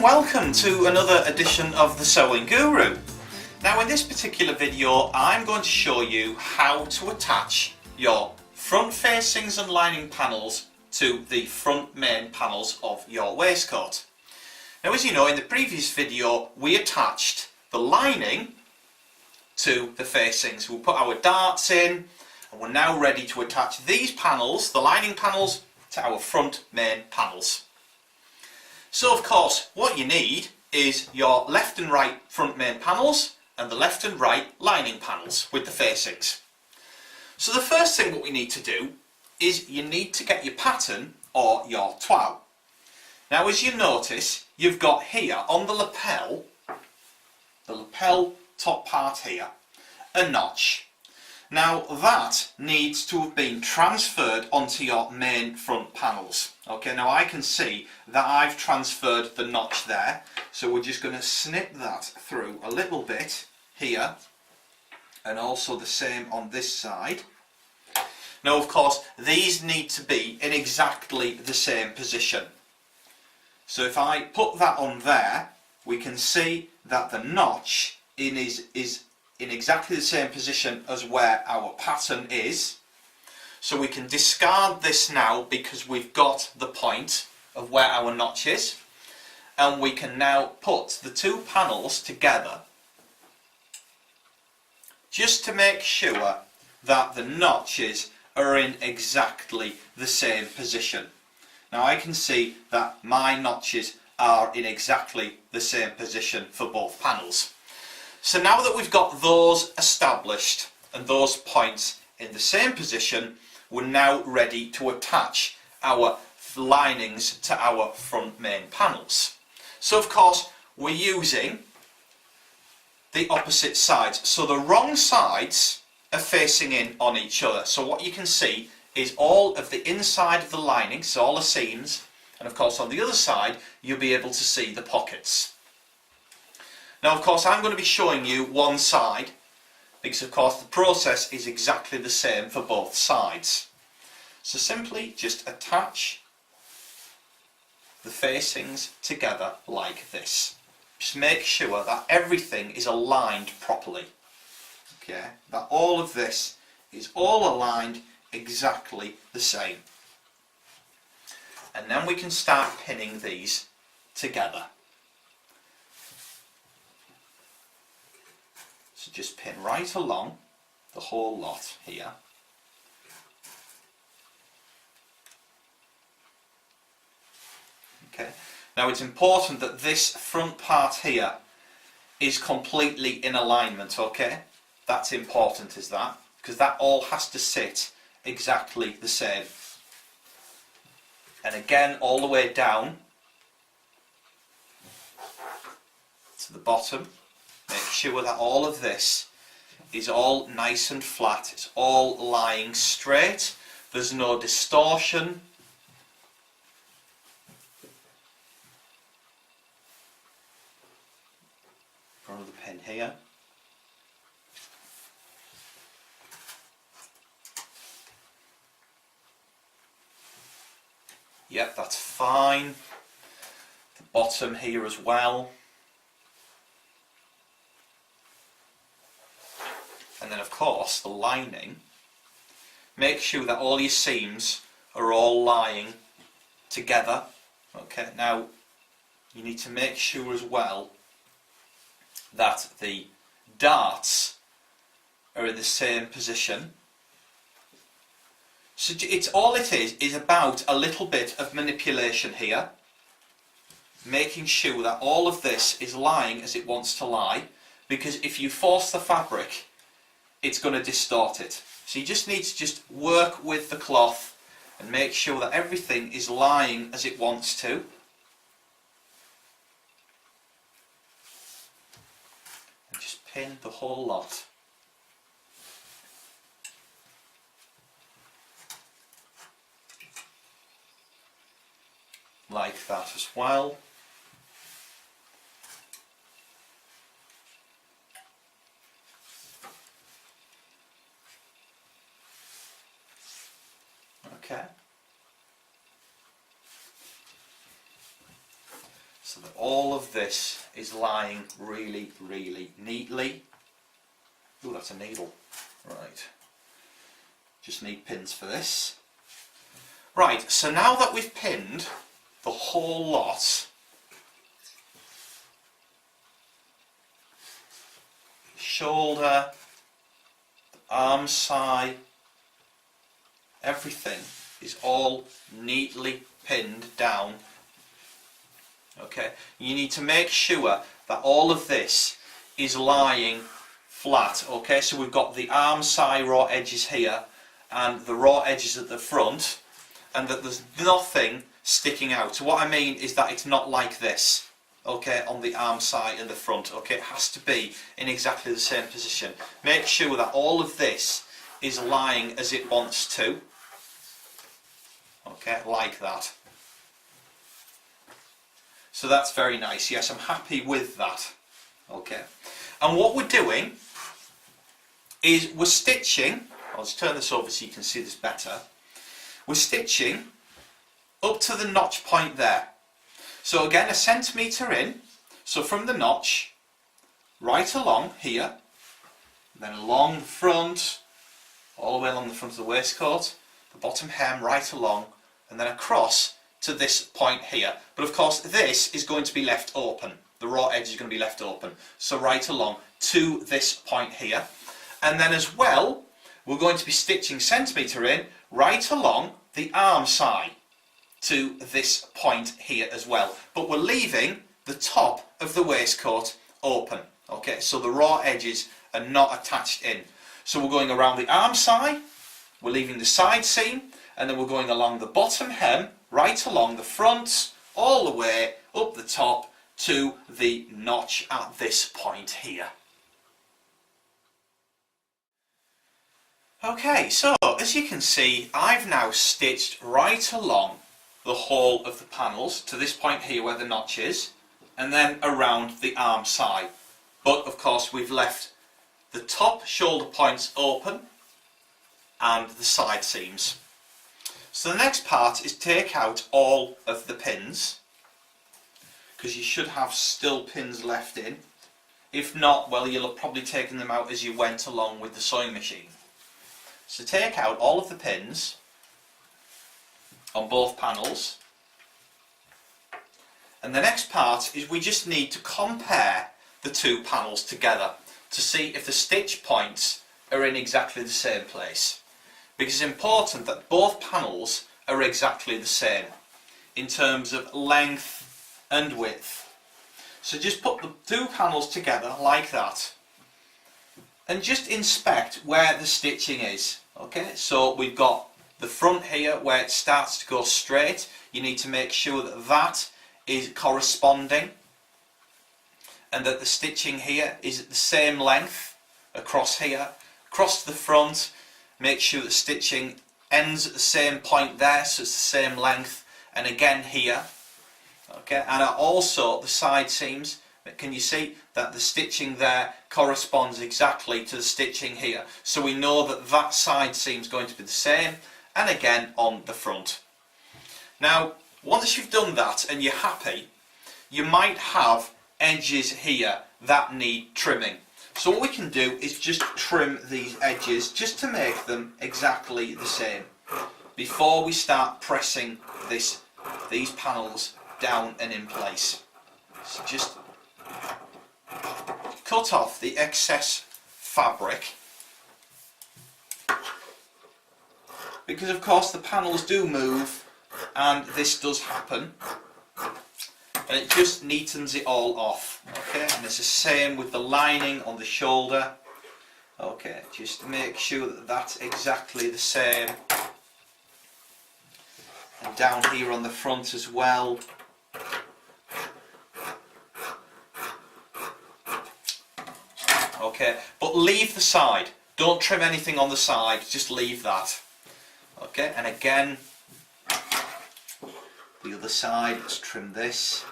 and welcome to another edition of the Sewing Guru. Now in this particular video I'm going to show you how to attach your front facings and lining panels to the front main panels of your waistcoat. Now as you know, in the previous video we attached the lining to the facings. We'll put our darts in and we're now ready to attach these panels, the lining panels, to our front main panels. So of course what you need is your left and right front main panels and the left and right lining panels with the facings. So the first thing what we need to do is you need to get your pattern or your toile. Now as you notice, you've got here on the lapel top part here, a notch. Now that needs to have been transferred onto your main front panels. Okay, now I can see that I've transferred the notch there, so we're just going to snip that through a little bit here, and also the same on this side. Now of course these need to be in exactly the same position. So if I put that on there, we can see that the notch is in exactly the same position as where our pattern is. So we can discard this now because we've got the point of where our notch is, and we can now put the two panels together just to make sure that the notches are in exactly the same position. Now I can see that my notches are in exactly the same position for both panels. So now that we've got those established and those points in the same position, we're now ready to attach our linings to our front main panels. So of course we're using the opposite sides. So the wrong sides are facing in on each other. So what you can see is all of the inside of the lining, so all the seams, and of course on the other side you'll be able to see the pockets. Now of course I'm going to be showing you one side because of course the process is exactly the same for both sides. So simply just attach the facings together like this. Just make sure that everything is aligned properly. Okay, that all of this is all aligned exactly the same. And then we can start pinning these together. So just pin right along the whole lot here. Okay. Now it's important that this front part here is completely in alignment, okay? That's important, is that? Because that all has to sit exactly the same. And again, all the way down to the bottom. Make sure that all of this is all nice and flat. It's all lying straight. There's no distortion. Front of the pin here. Yep, that's fine. The bottom here as well. And then of course the lining, make sure that all your seams are all lying together. Okay, now you need to make sure as well that the darts are in the same position. So it's all it is about a little bit of manipulation here, making sure that all of this is lying as it wants to lie, because if you force the fabric it's going to distort it. So you just need to just work with the cloth and make sure that everything is lying as it wants to. And just pin the whole lot. Like that as well. Okay. so that all of this is lying really, really neatly. Oh, that's a needle. Right. Just need pins for this. Right, so now that we've pinned the whole lot, shoulder, the arm side, everything is all neatly pinned down. Okay, you need to make sure that all of this is lying flat. Okay, so we've got the arm side raw edges here and the raw edges at the front, and that there's nothing sticking out. So what I mean is that it's not like this, okay, on the arm side and the front. Okay, it has to be in exactly the same position. Make sure that all of this is lying as it wants to. Okay, like that. So that's very nice. Yes, I'm happy with that. Okay, and what we're doing is we're stitching. I'll just turn this over so you can see this better. We're stitching up to the notch point there. So again, 1 centimetre in. So from the notch, right along here, then along the front, all the way along the front of the waistcoat, the bottom hem right along, and then across to this point here. But of course this is going to be left open. The raw edge is going to be left open. So right along to this point here. And then as well, we're going to be stitching centimetre in right along the arm side to this point here as well. But we're leaving the top of the waistcoat open. Okay, so the raw edges are not attached in. So we're going around the arm side, we're leaving the side seam, and then we're going along the bottom hem, right along the front, all the way up the top to the notch at this point here. Okay, so as you can see, I've now stitched right along the whole of the panels to this point here where the notch is, and then around the arm side. But of course we've left the top shoulder points open and the side seams. So the next part is take out all of the pins, because you should have still pins left in. If not, well, you'll have probably taken them out as you went along with the sewing machine. So take out all of the pins on both panels, and the next part is we just need to compare the two panels together to see if the stitch points are in exactly the same place, because it's important that both panels are exactly the same in terms of length and width. So just put the two panels together like that and just inspect where the stitching is. Okay, so we've got the front here where it starts to go straight. You need to make sure that that is corresponding and that the stitching here is at the same length across here. Across the front, make sure the stitching ends at the same point there, so it's the same length, and again here. Okay, and also the side seams. Can you see that the stitching there corresponds exactly to the stitching here? So we know that that side seam is going to be the same, and again on the front. Now, once you've done that and you're happy, you might have edges here that need trimming. So what we can do is just trim these edges just to make them exactly the same before we start pressing these panels down and in place. So just cut off the excess fabric, because of course the panels do move and this does happen, and it just neatens it all off. Okay, and it's the same with the lining on the shoulder. Okay, just make sure that that's exactly the same, and down here on the front as well. Okay, but leave the side, don't trim anything on the side, just leave that. Okay, and again the other side, let's trim this.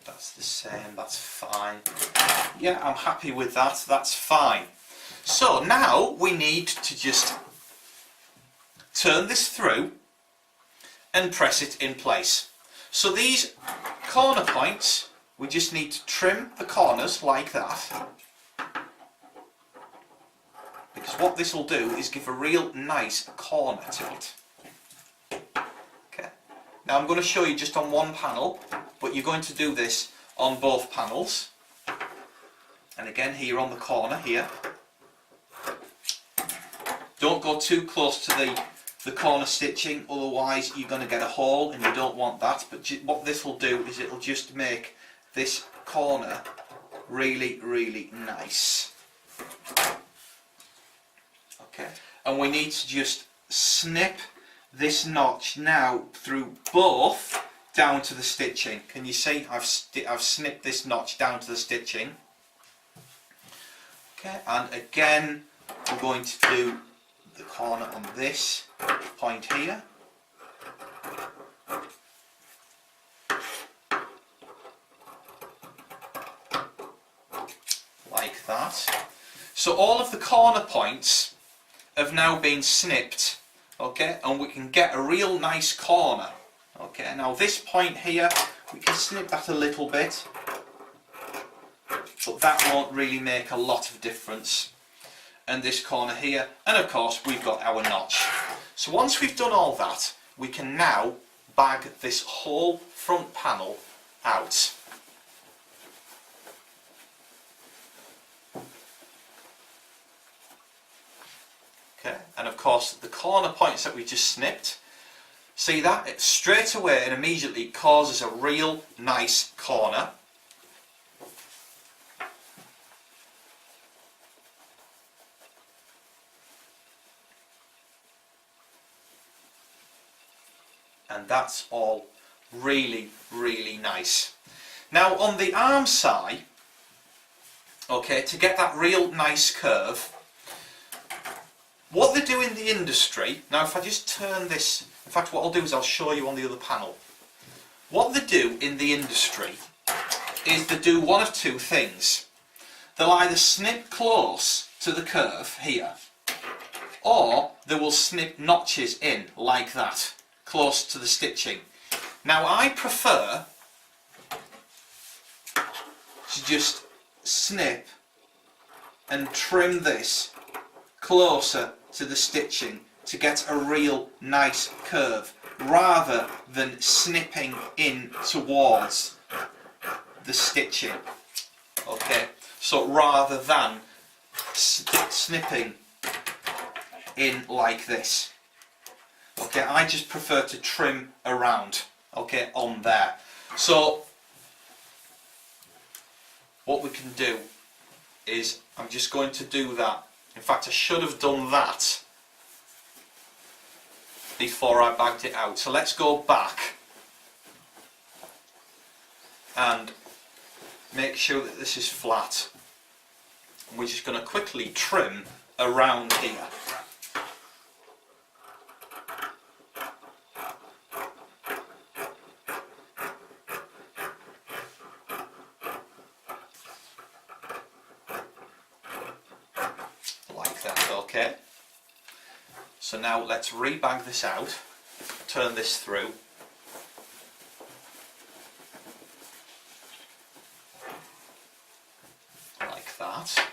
That's the same, that's fine. Yeah, I'm happy with that, that's fine. So now we need to just turn this through and press it in place. So these corner points, we just need to trim the corners like that, because what this will do is give a real nice corner to it. Okay. Now I'm going to show you just on one panel, but you're going to do this on both panels. And again here on the corner here. Don't go too close to the corner stitching, otherwise you're going to get a hole and you don't want that. But what this will do is it'll just make this corner really, really nice. Okay, and we need to just snip this notch now through both down to the stitching. Can you see I've snipped this notch down to the stitching? Okay, and again we're going to do the corner on this point here. Like that. So all of the corner points have now been snipped, okay, and we can get a real nice corner. Okay, now this point here, we can snip that a little bit, but that won't really make a lot of difference. And this corner here, and of course we've got our notch. So once we've done all that, we can now bag this whole front panel out. Okay, and of course the corner points that we just snipped, see that? It straight away and immediately causes a real nice corner. And that's all really, really nice. Now on the arm side, okay, to get that real nice curve, what they do in the industry, now if I just turn this, in fact what I'll do is I'll show you on the other panel. What they do in the industry is they do one of two things. They'll either snip close to the curve here, or they will snip notches in like that, close to the stitching. Now I prefer to just snip and trim this closer to the stitching to get a real nice curve, rather than snipping in towards the stitching. Okay, so rather than snipping in like this. Okay, I just prefer to trim around, okay, on there. So what we can do is, I'm just going to do that. In fact, I should have done that before I bagged it out. So let's go back and make sure that this is flat. And we're just going to quickly trim around here. Okay, so now let's rebag this out, turn this through. Like that.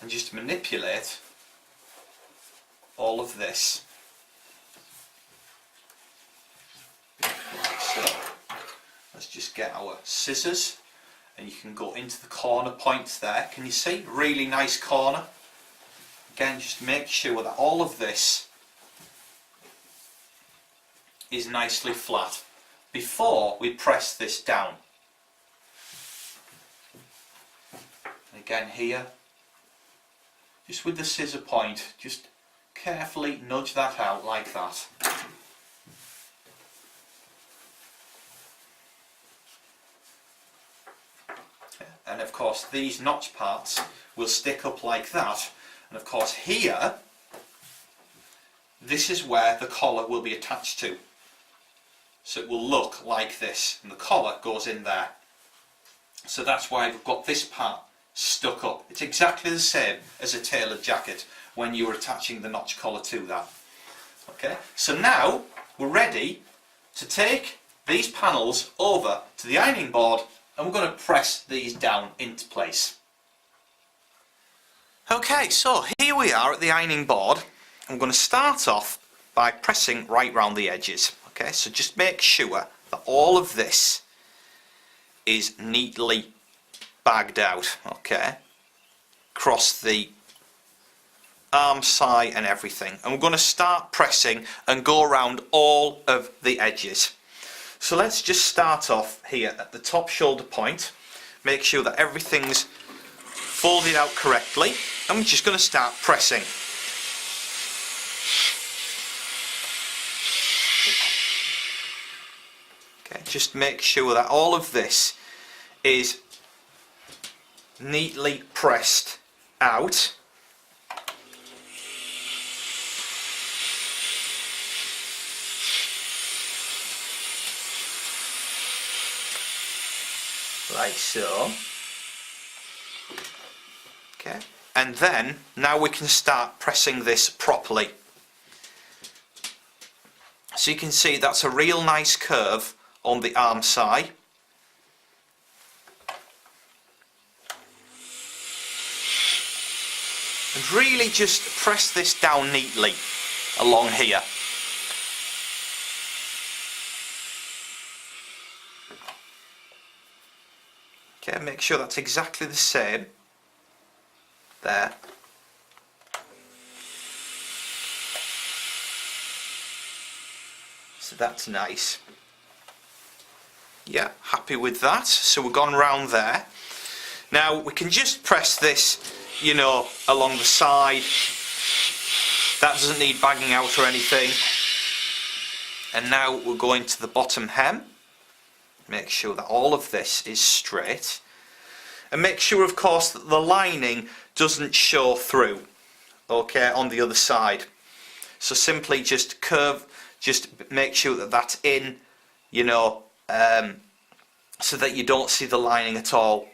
And just manipulate all of this. Let's just get our scissors, and you can go into the corner points there. Can you see? Really nice corner. Again, just make sure that all of this is nicely flat before we press this down. And again here, just with the scissor point, just carefully nudge that out like that. And of course these notch parts will stick up like that, and of course here, this is where the collar will be attached to. So it will look like this, and the collar goes in there. So that's why we've got this part stuck up. It's exactly the same as a tailored jacket when you're attaching the notch collar to that. Okay, so now we're ready to take these panels over to the ironing board, and we're going to press these down into place. Okay, so here we are at the ironing board. I'm going to start off by pressing right round the edges. Okay, so just make sure that all of this is neatly bagged out, okay, across the arm side and everything. And we're going to start pressing and go around all of the edges. So let's just start off here at the top shoulder point. Make sure that everything's folded out correctly, and we're just going to start pressing. Okay, just make sure that all of this is neatly pressed out. Like so. Okay, and then now we can start pressing this properly. So you can see that's a real nice curve on the arm side. And really just press this down neatly along here. Okay, make sure that's exactly the same there. So that's nice. Yeah, happy with that. So we've gone round there. Now we can just press this, you know, along the side. That doesn't need bagging out or anything. And now we're going to the bottom hem. Make sure that all of this is straight. And make sure, of course, that the lining doesn't show through, okay, on the other side. So simply just curve, just make sure that that's in, you know, so that you don't see the lining at all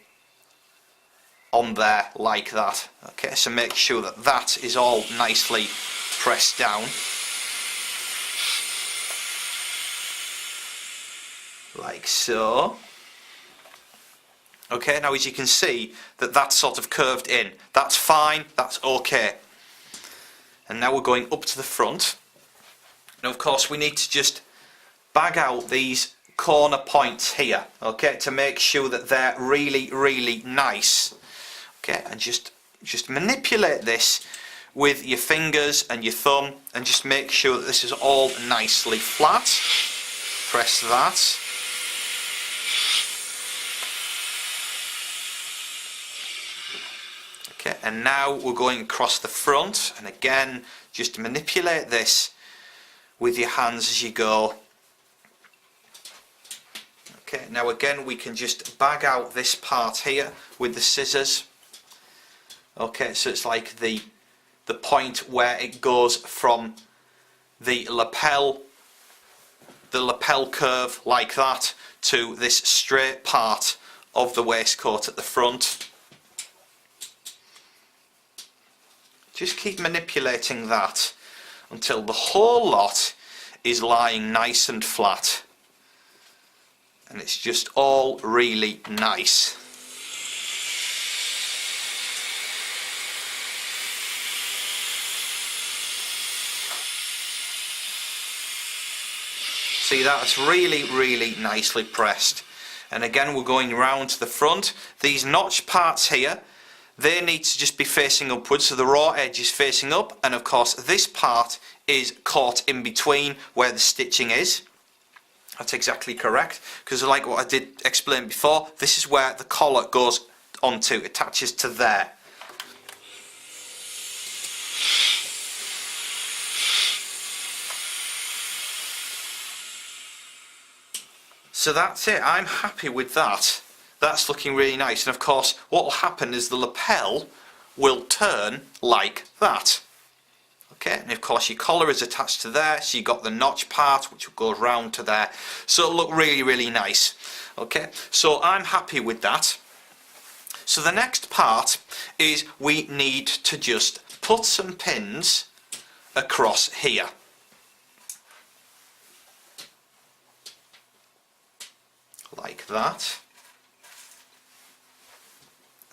on there like that. Okay, so make sure that that is all nicely pressed down. Like so. Okay, now as you can see that that's sort of curved in. That's fine, that's okay. And now we're going up to the front. Now of course we need to just bag out these corner points here, okay, to make sure that they're really nice. Okay, and just manipulate this with your fingers and your thumb, and just make sure that this is all nicely flat. Press that. Okay, and now we're going across the front, and again just manipulate this with your hands as you go. Okay, now again we can just bag out this part here with the scissors. Okay, so it's like the point where it goes from the lapel curve like that to this straight part of the waistcoat at the front. Just keep manipulating that until the whole lot is lying nice and flat. And it's just all really nice. See, that's really nicely pressed. And again we're going round to the front. These notch parts here, they need to just be facing upwards, so the raw edge is facing up, and of course this part is caught in between where the stitching is. That's exactly correct, because like what I did explain before, this is where the collar goes onto, attaches to there. So that's it, I'm happy with that. That's looking really nice, and of course what will happen is the lapel will turn like that. Okay, and of course your collar is attached to there, so you got the notch part which will go round to there, so it'll look really nice. Okay, so I'm happy with that. So the next part is we need to just put some pins across here. Like that.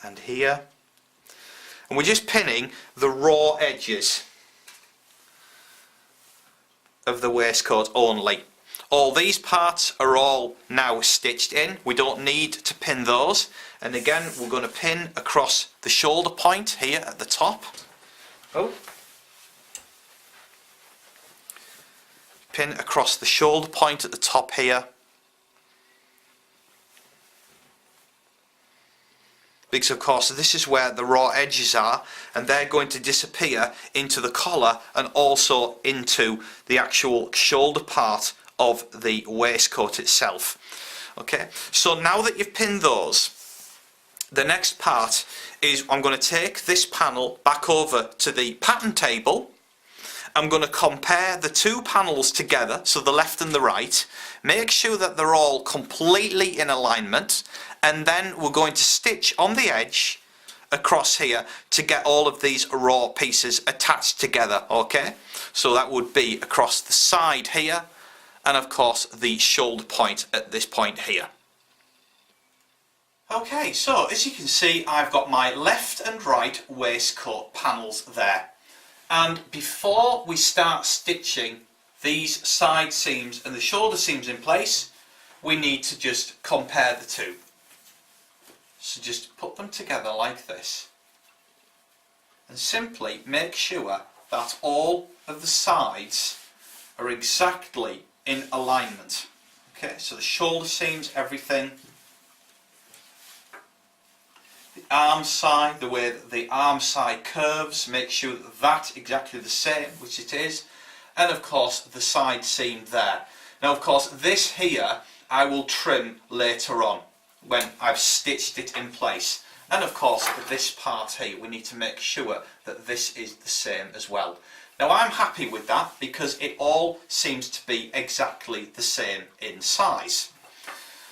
And here. And we're just pinning the raw edges of the waistcoat only. All these parts are all now stitched in. We don't need to pin those. And again, we're going to pin across the shoulder point here at the top. Oh. Pin across the shoulder point at the top here. Because of course this is where the raw edges are, and they're going to disappear into the collar and also into the actual shoulder part of the waistcoat itself. Okay, so now that you've pinned those, the next part is I'm going to take this panel back over to the pattern table. I'm going to compare the two panels together, so the left and the right, make sure that they're all completely in alignment, and then we're going to stitch on the edge across here to get all of these raw pieces attached together. Okay, so that would be across the side here, and of course the shoulder point at this point here. Okay, so as you can see, I've got my left and right waistcoat panels there. And before we start stitching these side seams and the shoulder seams in place, we need to just compare the two. So just put them together like this and simply make sure that all of the sides are exactly in alignment. Okay, so the shoulder seams, everything. The arm side, the way that the arm side curves, make sure that that's exactly the same, which it is. And of course the side seam there. Now of course this here I will trim later on when I've stitched it in place. And of course this part here, we need to make sure that this is the same as well. Now I'm happy with that because it all seems to be exactly the same in size.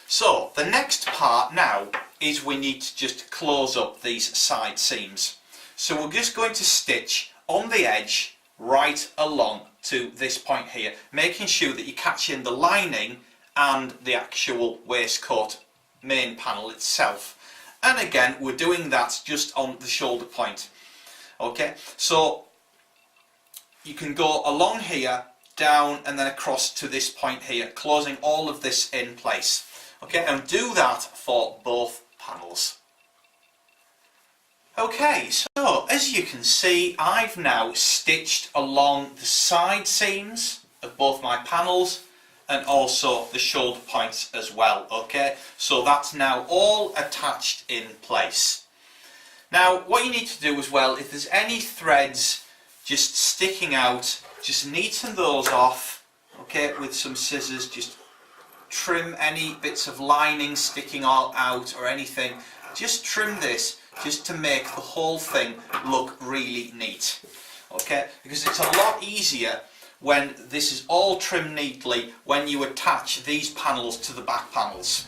So the next part now is we need to just close up these side seams. So we're just going to stitch on the edge right along to this point here, making sure that you catch in the lining and the actual waistcoat main panel itself. And again, we're doing that just on the shoulder point. Okay, so you can go along here, down and then across to this point here, closing all of this in place. Okay, and do that for both panels. Okay, so as you can see, I've now stitched along the side seams of both my panels and also the shoulder points as well. Okay, so that's now all attached in place. Now what you need to do as well, if there's any threads just sticking out, just neaten those off, okay, with some scissors. Just trim any bits of lining sticking all out or anything. Just trim this just to make the whole thing look really neat. Okay, because it's a lot easier when this is all trimmed neatly when you attach these panels to the back panels.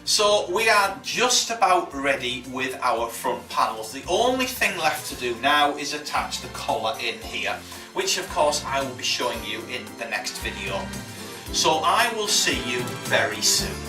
So we are just about ready with our front panels. The only thing left to do now is attach the collar in here, which of course I will be showing you in the next video. So I will see you very soon.